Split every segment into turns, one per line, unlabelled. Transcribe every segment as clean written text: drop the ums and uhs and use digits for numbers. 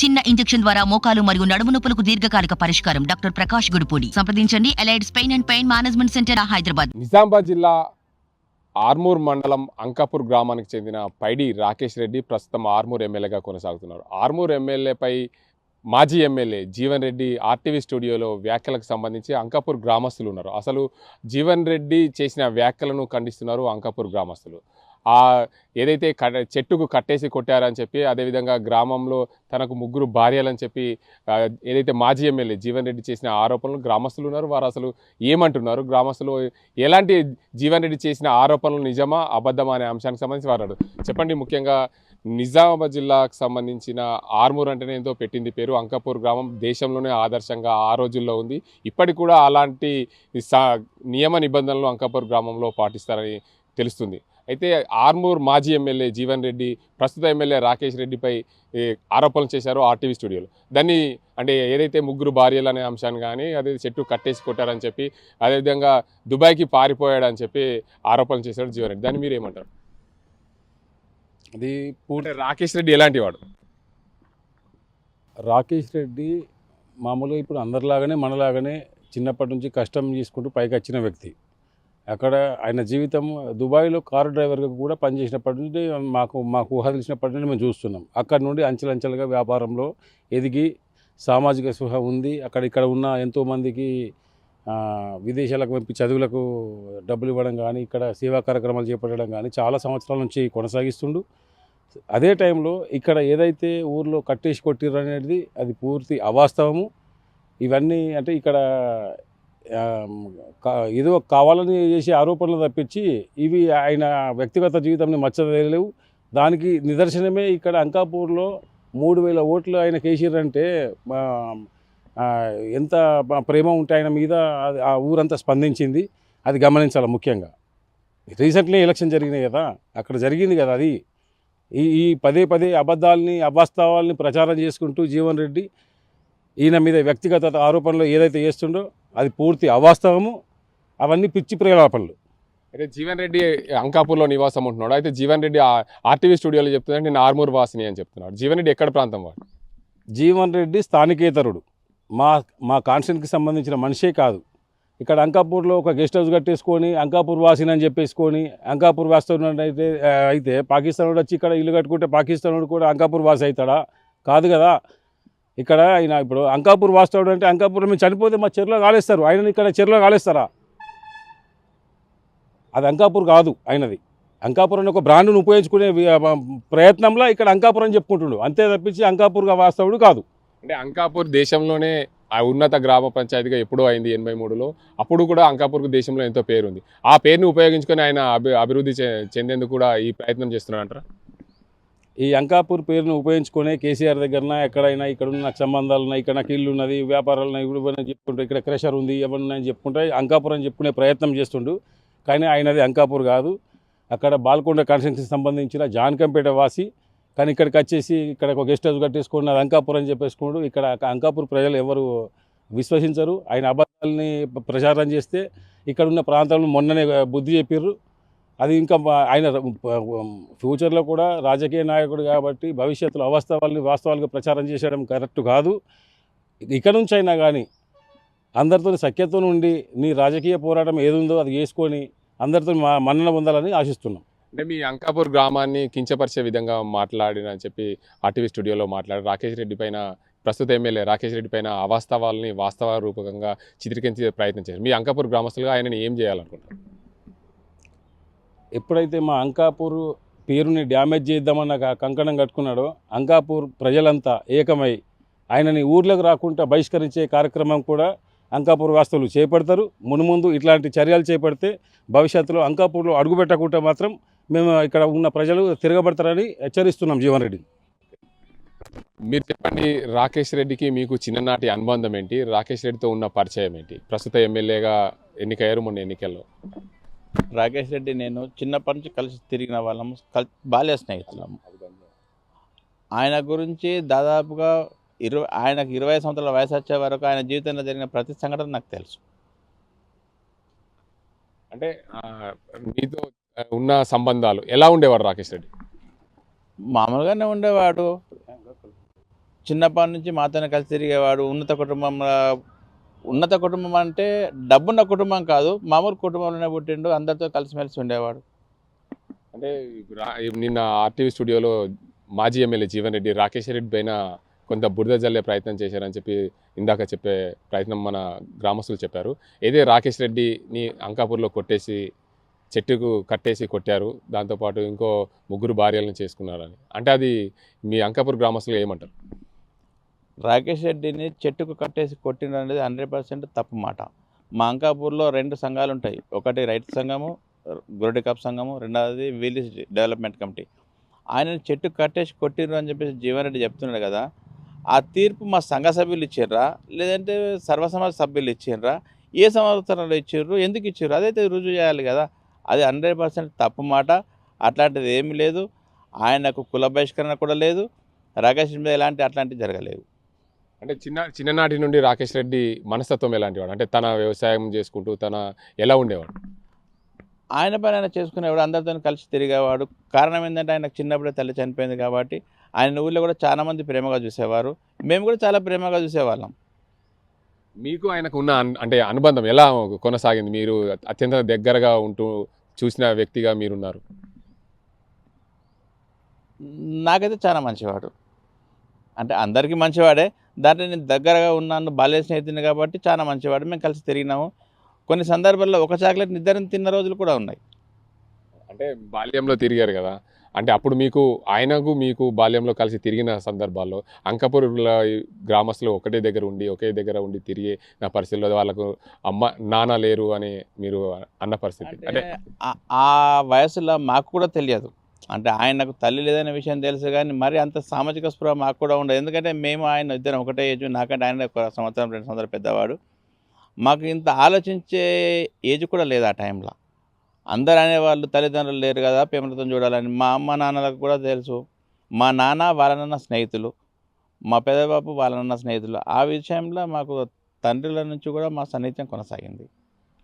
చిన్న ఇంజెక్షన్ ద్వారా మోకాలు మరియు నడుము నొప్పులకు దీర్ఘకాలిక పరిష్కారం. డాక్టర్ ప్రకాష్ గుడిపూడి. సంప్రదించండి. ఎలైడ్స్ pain and pain management centre, Hyderabad.
Nizamabad జిల్లా ఆర్మూర్ మండలం అంకాపూర్ గ్రామానికి చెందిన పైడి రాకేష్ రెడ్డి ప్రస్తుతం ఆర్మూర్ ఎమ్మెల్యేగా కొనసాగుతున్నారు. ఆర్మూర్ ఎమ్మెల్యేపై మాజీ ఎమ్మెల్యే జీవన్ రెడ్డి ఆర్టీవీ స్టూడియోలో వ్యాఖ్యలకు సంబంధించి అంకాపూర్ గ్రామస్తులు ఉన్నారు. అసలు జీవన్ రెడ్డి చేసిన వ్యాఖ్యలను ఖండిస్తున్నారు అంకాపూర్ గ్రామస్తులు. ఏదైతే చెట్టుకు కట్టేసి కొట్టారని చెప్పి, అదేవిధంగా గ్రామంలో తనకు 3 భార్యలని చెప్పి ఏదైతే మాజీ ఎమ్మెల్యే జీవన్ రెడ్డి చేసిన ఆరోపణలు గ్రామస్తులు ఉన్నారు. వారు అసలు ఏమంటున్నారు, గ్రామస్తులు ఎలాంటి జీవన్ రెడ్డి చేసిన ఆరోపణలు నిజమా అబద్ధమా అనే అంశానికి సంబంధించి వారు చెప్పండి. ముఖ్యంగా నిజామాబాద్ జిల్లాకు సంబంధించిన ఆర్మూర్ అంటేనే ఎంతో పెట్టింది పేరు. అంకాపూర్ గ్రామం దేశంలోనే ఆదర్శంగా ఆ రోజుల్లో ఉంది. ఇప్పటికి కూడా అలాంటి నియమ నిబంధనలు అంకాపూర్ గ్రామంలో పాటిస్తారని తెలుస్తుంది. అయితే ఆర్మూర్ మాజీ ఎమ్మెల్యే జీవన్ రెడ్డి ప్రస్తుత ఎమ్మెల్యే రాకేష్ రెడ్డిపై ఆరోపణలు చేశారు ఆర్టీవీ స్టూడియోలో. దాన్ని అంటే ఏదైతే 3 భార్యలు అనే అంశాన్ని కానీ, అదే చెట్టు కట్టేసి కొట్టారని చెప్పి, అదేవిధంగా దుబాయ్కి పారిపోయాడని చెప్పి ఆరోపణలు చేశాడు జీవన్ రెడ్డి. దాన్ని మీరు ఏమంటారు?
అది
పూర్తి రాకేష్ రెడ్డి ఎలాంటి వాడు?
రాకేష్ రెడ్డి మామూలుగా ఇప్పుడు అందరిలాగానే మనలాగానే చిన్నప్పటి నుంచి కష్టం చేసుకుంటూ పైకి వచ్చిన వ్యక్తి. అక్కడ ఆయన జీవితం దుబాయ్లో కారు డ్రైవర్గా కూడా పనిచేసినప్పటి నుండి మాకు ఊహ తెలిసినప్పటి నుండి మేము చూస్తున్నాం. అక్కడ నుండి అంచెలంచెలుగా వ్యాపారంలో ఎదిగి సామాజిక స్పృహ ఉంది. ఇక్కడ ఉన్న ఎంతోమందికి విదేశాలకు పంపి చదువులకు డబ్బులు ఇవ్వడం కానీ, ఇక్కడ సేవా కార్యక్రమాలు చేపట్టడం కానీ చాలా సంవత్సరాల నుంచి కొనసాగిస్తుండు. అదే టైంలో ఇక్కడ ఏదైతే ఊర్లో కట్టేసి కొట్టిర్రు అనేది అది పూర్తి అవాస్తవము. ఇవన్నీ అంటే ఇక్కడ ఏదో కావాలని చేసే ఆరోపణలు తప్పించి ఇవి ఆయన వ్యక్తిగత జీవితాన్ని మచ్చలేవు. దానికి నిదర్శనమే ఇక్కడ అంకాపూర్లో 3000 ఓట్లు ఆయన కేసీరంటే ఎంత ప్రేమ ఉంటే ఆయన మీద ఆ ఊరంతా స్పందించింది. అది గమనించాలి. ముఖ్యంగా రీసెంట్లీ ఎలక్షన్ జరిగినాయి కదా, అక్కడ జరిగింది కదా అది. ఈ పదే అబద్ధాలని అవాస్తవాల్ని ప్రచారం చేసుకుంటూ జీవన్ రెడ్డి ఈయన మీద వ్యక్తిగత ఆరోపణలు ఏదైతే చేస్తుండో అది పూర్తి అవాస్తవము. అవన్నీ పిచ్చి ప్రేలాపనలు.
అయితే జీవన్ రెడ్డి అంకాపూర్లో నివాసం ఉంటున్నాడు. అయితే జీవన్ రెడ్డి ఆర్టీవీ స్టూడియోలో చెప్తున్నాడు నేను ఆర్మూర్ వాసిని అని చెప్తున్నాడు. జీవన్ రెడ్డి ఎక్కడ ప్రాంతం వాడు?
జీవన్ రెడ్డి స్థానికేతరుడు. మా కాన్స్టిట్యూన్సీకి సంబంధించిన మనిషే కాదు. ఇక్కడ అంకాపూర్లో ఒక గెస్ట్ హౌస్ కట్టేసుకొని అంకాపూర్ వాసిని అని చెప్పేసుకొని అంకాపూర్ వాస్తవం అయితే పాకిస్తాన్ వాడు వచ్చి ఇక్కడ ఇల్లు కట్టుకుంటే పాకిస్తాన్ వాడు కూడా అంకాపూర్ వాసి అవుతాడా? కాదు కదా. ఇక్కడ ఆయన ఇప్పుడు అంకాపూర్ వాస్తవుడు అంటే అంకాపూర్లో మేము చనిపోతే మా చెరువులో కాలేస్తారు. ఆయనని ఇక్కడ చెరువులో కాలేస్తారా? అది అంకాపూర్ కాదు ఆయనది. అంకాపూర్ అని ఒక బ్రాండ్ను ఉపయోగించుకునే ప్రయత్నంలో ఇక్కడ అంకాపూర్ అని చెప్పుకుంటున్నాడు. అంతే తప్పించి అంకాపూర్గా వాస్తవుడు కాదు.
అంటే అంకాపూర్ దేశంలోనే ఉన్నత గ్రామ పంచాయతీగా ఎప్పుడో అయింది 83లో. అప్పుడు కూడా అంకాపూర్కు దేశంలో ఎంతో పేరుంది. ఆ పేరుని ఉపయోగించుకొని ఆయన అభివృద్ధి చెందేందుకు కూడా ఈ ప్రయత్నం చేస్తున్నాడు అంటారా?
ఈ అంకాపూర్ పేరును ఉపయోగించుకునే కేసీఆర్ దగ్గరన ఎక్కడైనా ఇక్కడ ఉన్న నాకు సంబంధాలు ఉన్నాయి, ఇక్కడ నాకు ఇల్లు ఉన్నది, వ్యాపారాలు ఉన్నాయి, ఇవ్వని చెప్పుకుంటూ ఇక్కడ క్రెషర్ ఉంది, ఎవరిని చెప్పుకుంటే అంకాపూర్ అని చెప్పుకునే ప్రయత్నం చేస్తుండు. కానీ ఆయనది అంకాపూర్ కాదు. అక్కడ బాల్కొండ కాన్స్టిట్యూన్సీకి సంబంధించిన జాన్కంపేట వాసి. కానీ ఇక్కడికి వచ్చేసి ఇక్కడ ఒక గెస్ట్ హౌస్ కట్టేసుకుని అది అంకాపూర్ అని చెప్పేసుకున్నాడు. ఇక్కడ అంకాపూర్ ప్రజలు ఎవరు విశ్వసించరు. ఆయన అబద్ధాలని ప్రచారం చేస్తే ఇక్కడ ఉన్న ప్రాంతాలను మొన్ననే బుద్ధి చెప్పిర్రు. అది ఇంకా ఆయన ఫ్యూచర్లో కూడా రాజకీయ నాయకుడు కాబట్టి భవిష్యత్తులో వాస్తవాలుగా ప్రచారం చేసేయడం కరెక్ట్ కాదు. ఇక నుంచి అయినా కానీ అందరితో సఖ్యతో ఉండి నీ రాజకీయ పోరాటం ఏదుందో అది చేసుకొని అందరితో మన్నన పొందాలని ఆశిస్తున్నాం.
అంటే మీ అంకాపూర్ గ్రామాన్ని కించపరిచే విధంగా మాట్లాడినని చెప్పి ఆర్టీవీ స్టూడియోలో మాట్లాడి రాకేష్ రెడ్డి పైన ప్రస్తుత ఎమ్మెల్యే రాకేష్ రెడ్డి పైన అవాస్తవాలని వాస్తవ రూపకంగా చిత్రీకరించే ప్రయత్నం చేశారు. మీ అంకాపూర్ గ్రామస్తులుగా ఆయనని ఏం చేయాలనుకుంటారు?
ఎప్పుడైతే మా అంకాపూర్ పేరుని డ్యామేజ్ చేద్దామన్న కంకణం కట్టుకున్నాడో అంకాపూర్ ప్రజలంతా ఏకమై ఆయనని ఊర్లోకి రాకుండా బహిష్కరించే కార్యక్రమం కూడా అంకాపూర్ వాస్తవులు చేపడతారు. మున్ముందు ఇట్లాంటి చర్యలు చేపడితే భవిష్యత్తులో అంకాపూర్లో అడుగుపెట్టకుండా మాత్రం మేము ఇక్కడ ఉన్న ప్రజలు తిరగబడతారని హెచ్చరిస్తున్నాం జీవన్ రెడ్డి.
మీరు చెప్పండి, రాకేష్ రెడ్డికి మీకు చిన్ననాటి అనుబంధం ఏంటి? రాకేష్ రెడ్డితో ఉన్న పరిచయం ఏంటి? ప్రస్తుత ఎమ్మెల్యేగా ఎన్నికయ్యారు మొన్న ఎన్నికల్లో.
రాకేష్ రెడ్డి నేను చిన్నప్పటి నుంచి కలిసి తిరిగిన వాళ్ళము, బాల్య స్నేహితులము. ఆయన గురించి దాదాపుగా ఆయనకు 20 సంవత్సరాల వయసు వచ్చే వరకు ఆయన జీవితంలో జరిగిన ప్రతి సంఘటన నాకు తెలుసు.
అంటే మీతో ఉన్న సంబంధాలు ఎలా ఉండేవాడు రాకేష్ రెడ్డి?
మామూలుగానే ఉండేవాడు. చిన్నప్పటి నుంచి మాతోనే కలిసి తిరిగేవాడు. ఉన్నత కుటుంబం అంటే డబ్బున్న కుటుంబం కాదు, మామూలు కుటుంబంలోనే పుట్టిండు. అందరితో కలిసిమెలిసి ఉండేవాడు.
అంటే ఇప్పుడు నిన్న ఆర్టీవీ స్టూడియోలో మాజీ ఎమ్మెల్యే జీవన్ రెడ్డి రాకేష్ రెడ్డి పైన కొంత బురద జల్లే ప్రయత్నం చేశారని చెప్పి ఇందాక చెప్పే ప్రయత్నం మన గ్రామస్తులు చెప్పారు. ఏదే రాకేష్ రెడ్డిని అంకాపూర్లో కొట్టేసి చెట్టుకు కట్టేసి కొట్టారు, దాంతోపాటు ఇంకో 3 భార్యలను చేసుకున్నారని. అంటే అది మీ అంకాపూర్ గ్రామస్తులు ఏమంటారు?
రాకేష్ రెడ్డిని చెట్టుకు కట్టేసి కొట్టిన అనేది 100% తప్పు మాట. మా అంకాపూర్లో 2 సంఘాలు ఉంటాయి. ఒకటి రైతు సంఘము, గొర్రె కాపు సంఘము, రెండవది విలేజ్ డెవలప్మెంట్ కమిటీ. ఆయనని చెట్టుకు కట్టేసి కొట్టిర్రు అని చెప్పేసి జీవన్ రెడ్డి చెప్తున్నాడు కదా. ఆ తీర్పు మా సంఘ సభ్యులు ఇచ్చిండ్రా, లేదంటే సర్వసమాజ సభ్యులు ఇచ్చిండ్రా, ఏ సంవత్సరంలో ఇచ్చిర్రు, ఎందుకు ఇచ్చిర్రు, అదైతే రుజువు చేయాలి కదా. అది 100% తప్పు మాట. అట్లాంటిది ఏమీ లేదు. ఆయనకు కుల బహిష్కరణ కూడా లేదు. రాకేష్ మీద అట్లాంటివి జరగలేదు.
అంటే చిన్ననాటి నుండి రాకేష్ రెడ్డి మనస్తత్వం ఎలాంటి వాడు? అంటే తన వ్యవసాయం చేసుకుంటూ తన ఎలా ఉండేవాడు?
ఆయన పని ఆయన చేసుకునేవాడు, అందరితో కలిసి తిరిగేవాడు. కారణం ఏంటంటే ఆయనకు చిన్నప్పుడే తల్లి చనిపోయింది కాబట్టి ఆయన ఊళ్ళో కూడా చాలామంది ప్రేమగా చూసేవారు. మేము కూడా చాలా ప్రేమగా చూసేవాళ్ళం.
మీకు ఆయనకు ఉన్న అంటే అనుబంధం ఎలా కొనసాగింది? మీరు అత్యంత దగ్గరగా ఉంటూ చూసిన వ్యక్తిగా మీరున్నారు.
నాకైతే చాలా మంచివాడు. అంటే అందరికీ మంచివాడే. దాంట్లో నేను దగ్గరగా ఉన్నాను, బాల్య స్నేహితుని కాబట్టి చాలా మంచివాడు. మేము కలిసి తిరిగినాము. కొన్ని సందర్భాల్లో ఒక చాక్లెట్ ఇద్దరం తిన్న రోజులు కూడా ఉన్నాయి.
అంటే బాల్యంలో తిరిగారు కదా, అంటే అప్పుడు మీకు బాల్యంలో కలిసి తిరిగిన సందర్భాల్లో అంకాపూర్ గ్రామస్తులు ఒకే దగ్గర ఉండి తిరిగే నా పరిస్థితుల్లో వాళ్ళకు అమ్మ నాన్న లేరు అని మీరు అన్న పరిస్థితి అంటే
ఆ వయసులో మాకు కూడా తెలియదు. అంటే ఆయనకు తల్లి లేదనే విషయం తెలుసు, కానీ మరి అంత సామాజిక స్పృహ మాకు కూడా ఉండదు. ఎందుకంటే మేము ఆయన ఇద్దరం ఒకటే ఏజ్, నాకంటే ఆయన 1 సంవత్సరం 2 సంవత్సరాలు పెద్దవాడు. మాకు ఇంత ఆలోచించే ఏజ్ కూడా లేదు ఆ టైంలో. అందరు అనేవాళ్ళు తల్లిదండ్రులు లేరు కదా, ప్రేమలతో చూడాలని. మా అమ్మ నాన్నలకు కూడా తెలుసు. మా నాన్న వాళ్ళ నాన్న స్నేహితులు, మా పెద్దబాబు వాళ్ళ నాన్న స్నేహితులు. ఆ విషయంలో మాకు తండ్రుల నుంచి కూడా మా సన్నిహిత్యం కొనసాగింది.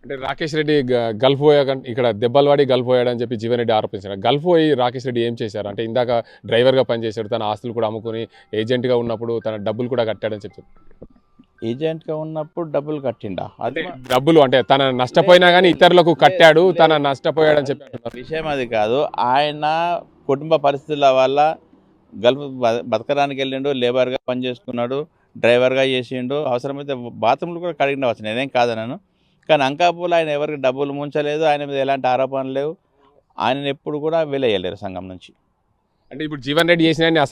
అంటే రాకేష్ రెడ్డి గల్ఫ్ పోయాక ఇక్కడ దెబ్బలు వాడి గల్ఫ్ పోయాడని చెప్పి జీవన్ రెడ్డి ఆరోపించారు. గల్ఫ్ పోయి రాకేష్ రెడ్డి ఏం చేశారు? అంటే ఇందాక డ్రైవర్గా పనిచేశాడు, తన ఆస్తులు కూడా అమ్ముకుని ఏజెంట్గా ఉన్నప్పుడు తన డబ్బులు కూడా కట్టాడని చెప్పారు.
ఏజెంట్గా ఉన్నప్పుడు డబ్బులు కట్టిండా?
అంటే డబ్బులు అంటే తన నష్టపోయినా కానీ ఇతరులకు కట్టాడు, తన నష్టపోయాడని చెప్పి
విషయం అది కాదు. ఆయన కుటుంబ పరిస్థితుల వల్ల గల్ఫ్ బతకడానికి వెళ్ళిండు, లేబర్గా పనిచేసుకున్నాడు, డ్రైవర్గా చేసిండు. అవసరమైతే బాత్రూమ్లు కూడా కడిగిండవచ్చు, నేనేం కాదన్నాను. కానీ అంకాపూర్లో ఆయన ఎవరికి డబ్బులు ముంచలేదు, ఆయన మీద ఎలాంటి ఆరోపణలు లేవు. ఆయనను ఎప్పుడు కూడా వెలయ్యలేరు సంఘం నుంచి.
అంటే ఇప్పుడు జీవన్ రెడ్డి చేసిన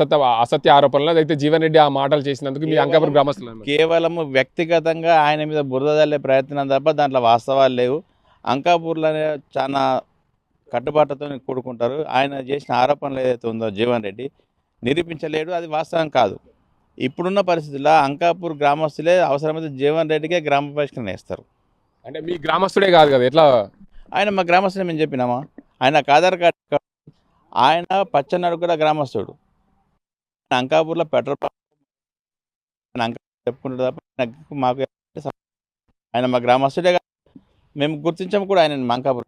అసత్య ఆరోపణలు అయితే జీవన్ రెడ్డి ఆ మాటలు చేసినందుకు మీ అంకాపూర్ గ్రామస్తులు
కేవలం వ్యక్తిగతంగా ఆయన మీద బురద జల్లే ప్రయత్నం తప్ప దాంట్లో వాస్తవాలు లేవు. అంకాపూర్లోనే చాలా కట్టుబాటుతో కూడుకుంటారు. ఆయన చేసిన ఆరోపణలు ఏదైతే ఉందో జీవన్ రెడ్డి నిరూపించలేడు, అది వాస్తవం కాదు. ఇప్పుడున్న పరిస్థితుల్లో అంకాపూర్ గ్రామస్తులే అవసరమైతే జీవన్ రెడ్డికే గ్రామ బహిష్కరణ వేస్తారు.
అంటే మీ గ్రామస్తుడే కాదు కదా, ఎట్లా?
ఆయన మా గ్రామస్తుడే, మేము చెప్పినామా? ఆయన ఆధార్ కార్డు, ఆయన పచ్చనాడు కూడా గ్రామస్తుడు. అంకాపూర్లో పెట్రోల్ పంప్ చెప్పుకుంటాడు తప్ప మాకు ఆయన మా గ్రామస్తుడే. మేము గుర్తించాము కూడా ఆయన అంకాపూర్.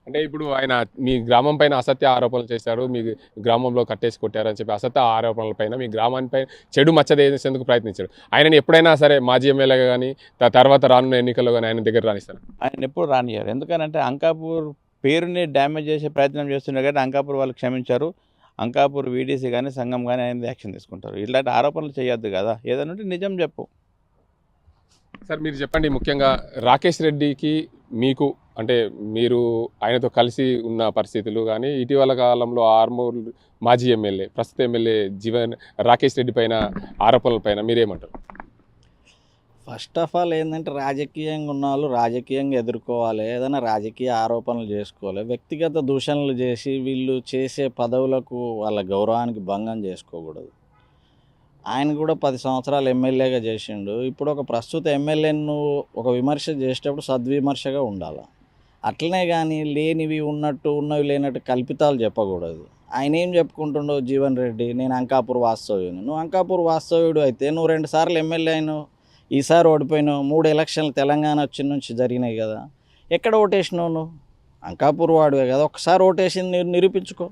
అంటే ఇప్పుడు ఆయన మీ గ్రామం పైన అసత్య ఆరోపణలు చేశారు, మీ గ్రామంలో కట్టేసి కొట్టారని చెప్పి అసత్య ఆరోపణల పైన మీ గ్రామానికి చెడు మచ్చదేసేందుకు ప్రయత్నించారు. ఆయనని ఎప్పుడైనా సరే మాజీ ఎమ్మెల్యేగా కానీ తర్వాత రానున్న ఎన్నికల్లో కానీ ఆయన దగ్గర రానిస్తారు?
ఆయన ఎప్పుడు రానియారు. ఎందుకనంటే అంకాపూర్ పేరుని డ్యామేజ్ చేసే ప్రయత్నం చేస్తున్నారు కానీ అంకాపూర్ వాళ్ళు క్షమించారు. అంకాపూర్ వీడీసీ కానీ సంఘం కానీ ఆయన యాక్షన్ తీసుకుంటారు. ఇట్లాంటి ఆరోపణలు చేయొద్దు కదా, ఏదైనా ఉంటే నిజం చెప్పు.
సార్ మీరు చెప్పండి, ముఖ్యంగా రాకేష్ రెడ్డికి మీకు అంటే మీరు ఆయనతో కలిసి ఉన్న పరిస్థితులు కానీ ఇటీవల కాలంలో ఆర్మూర్ మాజీ ఎమ్మెల్యే ప్రస్తుత ఎమ్మెల్యే రాకేష్ రెడ్డి పైన ఆరోపణల పైన మీరేమంటారు?
ఫస్ట్ ఆఫ్ ఆల్ ఏంటంటే రాజకీయంగా ఉన్న వాళ్ళు రాజకీయంగా ఎదుర్కోవాలి, ఏదైనా రాజకీయ ఆరోపణలు చేసుకోవాలి. వ్యక్తిగత దూషణలు చేసి వీళ్ళు చేసే పదవులకు వాళ్ళ గౌరవానికి భంగం చేసుకోకూడదు. ఆయన కూడా 10 సంవత్సరాలు ఎమ్మెల్యేగా చేసిండు. ఇప్పుడు ఒక ప్రస్తుత ఎమ్మెల్యేను ఒక విమర్శ చేసేటప్పుడు సద్విమర్శగా ఉండాలి. అట్లనే కానీ లేనివి ఉన్నట్టు ఉన్నవి లేనట్టు కల్పితాలు చెప్పకూడదు. ఆయన ఏం చెప్పుకుంటుండో జీవన్ రెడ్డి, నేను అంకాపూర్ వాస్తవ్యుని. నువ్వు అంకాపూర్ వాస్తవ్యుడు అయితే నువ్వు 2 సార్లు ఎమ్మెల్యే అయినావు, ఈసారి ఓడిపోయినావు. 3 ఎలక్షన్లు తెలంగాణ వచ్చిన నుంచి జరిగినాయి కదా, ఎక్కడ ఓటేసినావు? నువ్వు అంకాపూర్ వాడివే కదా, ఒకసారి ఓటేసింది నిరూపించుకో.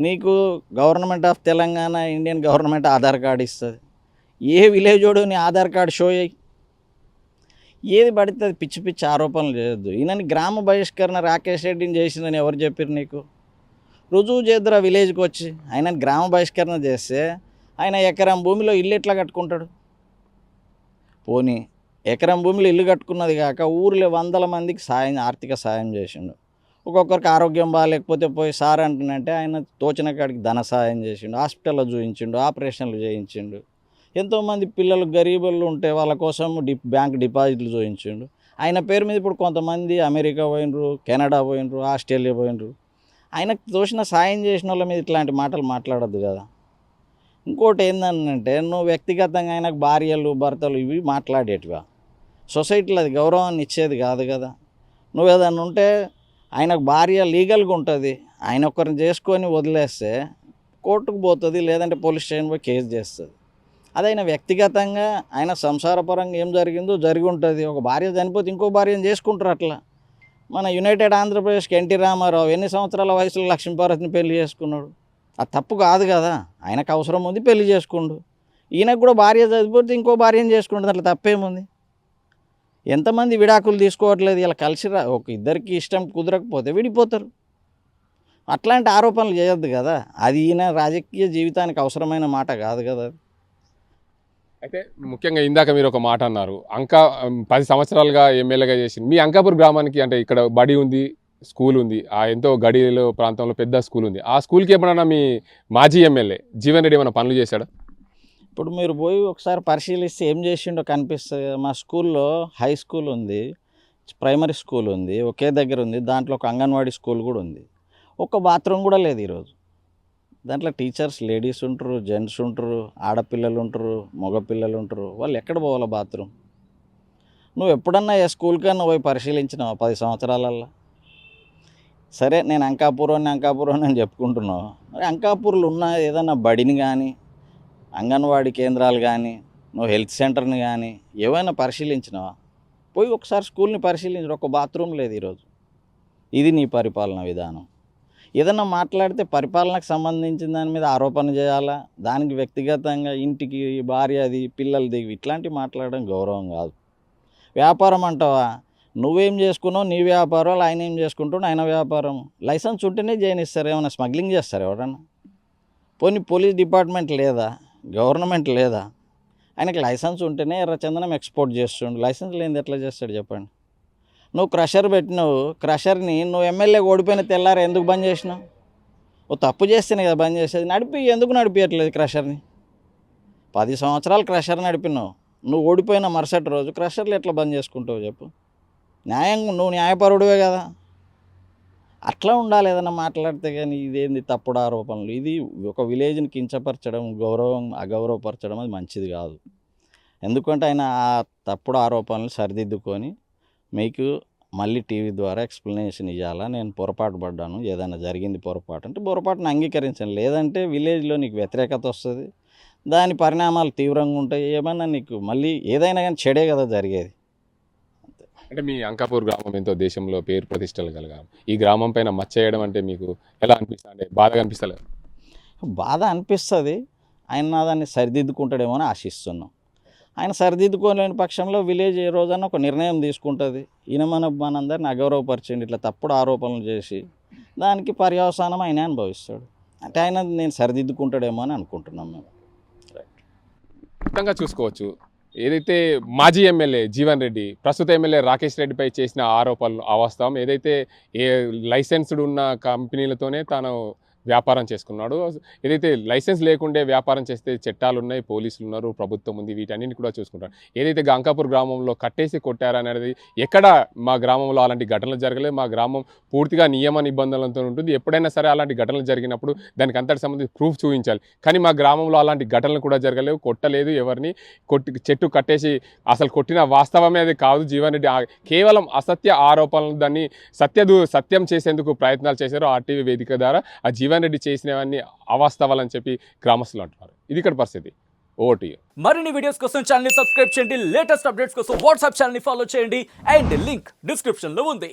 నీకు government of Telangana, Indian government Aadhaar card ఇస్తుంది. ఏ విలేజోడు నీ ఆధార్ కార్డు షో అయ్యి ఏది పడితే అది పిచ్చి పిచ్చి ఆరోపణలు చేయొద్దు. ఈయనని గ్రామ బహిష్కరణ రాకేష్ రెడ్డిని చేసిందని ఎవరు చెప్పారు నీకు? రుజువు చేద్దురా విలేజ్కి వచ్చి. ఆయనని గ్రామ బహిష్కరణ చేస్తే ఆయన ఎకరం భూమిలో ఇల్లు ఎట్లా కట్టుకుంటాడు? పోనీ ఎకరం భూమిలో ఇల్లు కట్టుకున్నది కాక ఊర్లో 100 మందికి ఆర్థిక సాయం చేసిండు. ఒక్కొక్కరికి ఆరోగ్యం బాగాలేకపోతే పోయి సార్ అంటున్నంటే ఆయన తోచిన కాడికి ధన సాయం చేసిండు, హాస్పిటల్లో చూయించిండు, ఆపరేషన్లు చేయించిండు. ఎంతోమంది పిల్లలు గరీబులు ఉంటే వాళ్ళ కోసం బ్యాంక్ డిపాజిట్లు చూయించిండు. ఆయన పేరు మీద ఇప్పుడు కొంతమంది అమెరికా పోయినరు, కెనడా పోయినరు, ఆస్ట్రేలియా పోయినరు. ఆయనకు తోచిన సాయం చేసిన వాళ్ళ మీద ఇట్లాంటి మాటలు మాట్లాడద్దు కదా. ఇంకోటి ఏంటంటే నువ్వు వ్యక్తిగతంగా ఆయనకు భార్యలు భర్తలు ఇవి మాట్లాడేటివా? సొసైటీలో అది గౌరవాన్ని ఇచ్చేది కాదు కదా. నువ్వు ఏదన్నా ఉంటే ఆయనకు భార్య లీగల్గా ఉంటుంది, ఆయన ఒక్కరిని చేసుకొని వదిలేస్తే కోర్టుకు పోతుంది, లేదంటే పోలీస్ స్టేషన్ పోయి కేసు చేస్తుంది. అది ఆయన వ్యక్తిగతంగా ఆయన సంసారపరంగా ఏం జరిగిందో జరిగి ఉంటుంది. ఒక భార్య చనిపోతే ఇంకో భార్యను చేసుకుంటారు. అట్లా మన యునైటెడ్ ఆంధ్రప్రదేశ్కి ఎన్టీ రామారావు ఎన్ని సంవత్సరాల వయసులో లక్ష్మీపార్వతిని పెళ్లి చేసుకున్నాడు? అది తప్పు కాదు కదా. ఆయనకు అవసరం ఉంది, పెళ్లి చేసుకుండు. ఈయనకు కూడా భార్య చనిపోతే ఇంకో భార్యను చేసుకుంటుంది, అట్లా తప్పేముంది? ఎంతమంది విడాకులు తీసుకోవట్లేదు? ఇలా కలిసి ఒక ఇద్దరికి ఇష్టం కుదరకపోతే విడిపోతారు. అట్లాంటి ఆరోపణలు చేయొద్దు కదా. అది ఈయన రాజకీయ జీవితానికి అవసరమైన మాట కాదు కదా.
అయితే ముఖ్యంగా ఇందాక మీరు ఒక మాట అన్నారు, 10 సంవత్సరాలుగా ఎమ్మెల్యేగా చేసింది. మీ అంకాపూర్ గ్రామానికి అంటే ఇక్కడ బడి ఉంది, స్కూల్ ఉంది, ఆ ఎంతో గడిలో ప్రాంతంలో పెద్ద స్కూల్ ఉంది. ఆ స్కూల్కి ఎప్పుడన్నా మీ మాజీ ఎమ్మెల్యే జీవన్ రెడ్డి ఏమైనా పనులు చేశాడా?
ఇప్పుడు మీరు పోయి ఒకసారి పరిశీలిస్తే ఏం చేసిండో కనిపిస్తుంది. మా స్కూల్లో హై స్కూల్ ఉంది, ప్రైమరీ స్కూల్ ఉంది, ఒకే దగ్గర ఉంది. దాంట్లో ఒక అంగన్వాడీ స్కూల్ కూడా ఉంది. ఒక్క బాత్రూమ్ కూడా లేదు ఈరోజు. దాంట్లో టీచర్స్ లేడీస్ ఉంటారు, జెంట్స్ ఉంటారు, ఆడపిల్లలు ఉంటారు, మగపిల్లలు ఉంటారు. వాళ్ళు ఎక్కడ పోవాలి బాత్రూమ్? నువ్వు ఎప్పుడన్నా ఏ స్కూల్కన్నా పోయి పరిశీలించినావు 10 సంవత్సరాలల్లో? సరే నేను అంకాపూర్ అని చెప్పుకుంటున్నావు. మరి అంకాపూర్లో ఉన్న ఏదైనా బడిని కానీ, అంగన్వాడీ కేంద్రాలు కానీ, నువ్వు హెల్త్ సెంటర్ని కానీ ఏమైనా పరిశీలించినావా? పోయి ఒకసారి స్కూల్ని పరిశీలించు. ఒక బాత్రూమ్ లేదు ఈరోజు. ఇది నీ పరిపాలన విధానం. ఏదన్నా మాట్లాడితే పరిపాలనకు సంబంధించిన దాని మీద ఆరోపణ చేయాలా? దానికి వ్యక్తిగతంగా ఇంటికి భార్యది పిల్లలది ఇట్లాంటివి మాట్లాడడం గౌరవం కాదు. వ్యాపారం అంటావా? నువ్వేం చేసుకున్నావు నీ వ్యాపారం, ఆయన ఏం చేసుకుంటావు ఆయన వ్యాపారం. లైసెన్స్ ఉంటేనే చేయనిస్తారు. ఏమైనా స్మగ్లింగ్ చేస్తారు ఎవరన్నా? పోనీ పోలీస్ డిపార్ట్మెంట్ లేదా, గవర్నమెంట్ లేదా? ఆయనకి లైసెన్స్ ఉంటేనే ఎర్రచందనం ఎక్స్పోర్ట్ చేస్తుండు. లైసెన్స్ లేనిది ఎట్లా చేస్తాడు చెప్పండి? నువ్వు క్రషర్ పెట్టినావు, క్రషర్ని నువ్వు ఎమ్మెల్యే ఓడిపోయిన తెల్లారు ఎందుకు బంద్ చేసినావు? ఓ తప్పు చేస్తేనే కదా బంద్ చేసేది. ఎందుకు నడిపించట్లేదు క్రషర్ని? 10 సంవత్సరాలు క్రషర్ నడిపినావు. నువ్వు ఓడిపోయిన మరుసటి రోజు క్రషర్లు ఎట్లా బంద్ చేసుకుంటావు చెప్పు? నువ్వు న్యాయపరుడివే కదా. అట్లా ఉండాలి ఏదైనా మాట్లాడితే. కానీ ఇదేంది తప్పుడు ఆరోపణలు? ఇది ఒక విలేజ్ని కించపరచడం, అగౌరవపరచడం అది మంచిది కాదు. ఎందుకంటే ఆయన ఆ తప్పుడు ఆరోపణలు సరిదిద్దుకొని మీకు మళ్ళీ టీవీ ద్వారా ఎక్స్ప్లెనేషన్ ఇవ్వాలా. నేను పొరపాటు పడ్డాను, ఏదైనా జరిగింది పొరపాటు అంటే పొరపాటును అంగీకరించండి. లేదంటే విలేజ్లో నీకు వ్యతిరేకత వస్తుంది, దాని పరిణామాలు తీవ్రంగా ఉంటాయి. ఏమన్నా నీకు మళ్ళీ ఏదైనా కానీ చెడే కదా జరిగేది.
అంటే మీ అంకాపూర్ గ్రామం ఎంతో దేశంలో పేరు ప్రతిష్టలు కలగాలి. ఈ గ్రామం పైన మచ్చేయడం అంటే మీకు ఎలా అనిపిస్తుంది? అంటే బాధగా అనిపిస్తలేదు?
బాధ అనిపిస్తుంది. ఆయన దాన్ని సరిదిద్దుకుంటాడేమో అని ఆశిస్తున్నాం. ఆయన సరిదిద్దుకోలేని పక్షంలో విలేజ్ ఏ రోజన్నా ఒక నిర్ణయం తీసుకుంటుంది. ఈయన మనందరిని అగౌరవపరిచండి ఇట్లా తప్పుడు ఆరోపణలు చేసి దానికి పర్యవసానం ఆయన అనుభవిస్తాడు. అంటే ఆయన నేను సరిదిద్దుకుంటాడేమో అని అనుకుంటున్నాం మేము.
మొత్తంగా చూసుకోవచ్చు, ఏదైతే మాజీ ఎమ్మెల్యే జీవన్ రెడ్డి ప్రస్తుత ఎమ్మెల్యే రాకేష్ రెడ్డిపై చేసిన ఆరోపణలు అవాస్తవం. ఏదైతే లైసెన్స్డ్ ఉన్న కంపెనీలతోనే తాను వ్యాపారం చేసుకున్నాడు. ఏదైతే లైసెన్స్ లేకుండే వ్యాపారం చేస్తే చట్టాలు ఉన్నాయి, పోలీసులు ఉన్నారు, ప్రభుత్వం ఉంది, వీటన్నిటిని కూడా చూసుకుంటారు. ఏదైతే అంకాపూర్ గ్రామంలో కట్టేసి కొట్టారనేది ఎక్కడ మా గ్రామంలో అలాంటి ఘటనలు జరగలేదు. మా గ్రామం పూర్తిగా నియమ నిబంధనలతో ఉంటుంది. ఎప్పుడైనా సరే అలాంటి ఘటనలు జరిగినప్పుడు దానికి అంతటి సంబంధించి ప్రూఫ్ చూపించాలి. కానీ మా గ్రామంలో అలాంటి ఘటనలు కూడా జరగలేవు, కొట్టలేదు, ఎవరిని చెట్టు కట్టేసి అసలు కొట్టిన వాస్తవమే అది కాదు. జీవన్ రెడ్డి కేవలం అసత్య ఆరోపణలు దాన్ని సత్యం చేసేందుకు ప్రయత్నాలు చేశారు. ఆర్టీవీ వేదిక ద్వారా ఆ జీవన్ రెడ్డి చేసినవన్నీ అవాస్తవాలని చెప్పి గ్రామస్తులు అంటున్నారు. ఇది ఇక్కడ పరిస్థితి. ఓటు
మరిన్ని వీడియోస్ కోసం ఛానల్ ని సబ్స్క్రైబ్ చేయండి. లేటెస్ట్ అప్డేట్స్ కోసం వాట్సాప్ ఛానల్ ని ఫాలో చేయండి. అండ్ లింక్ డిస్క్రిప్షన్ లో ఉంది.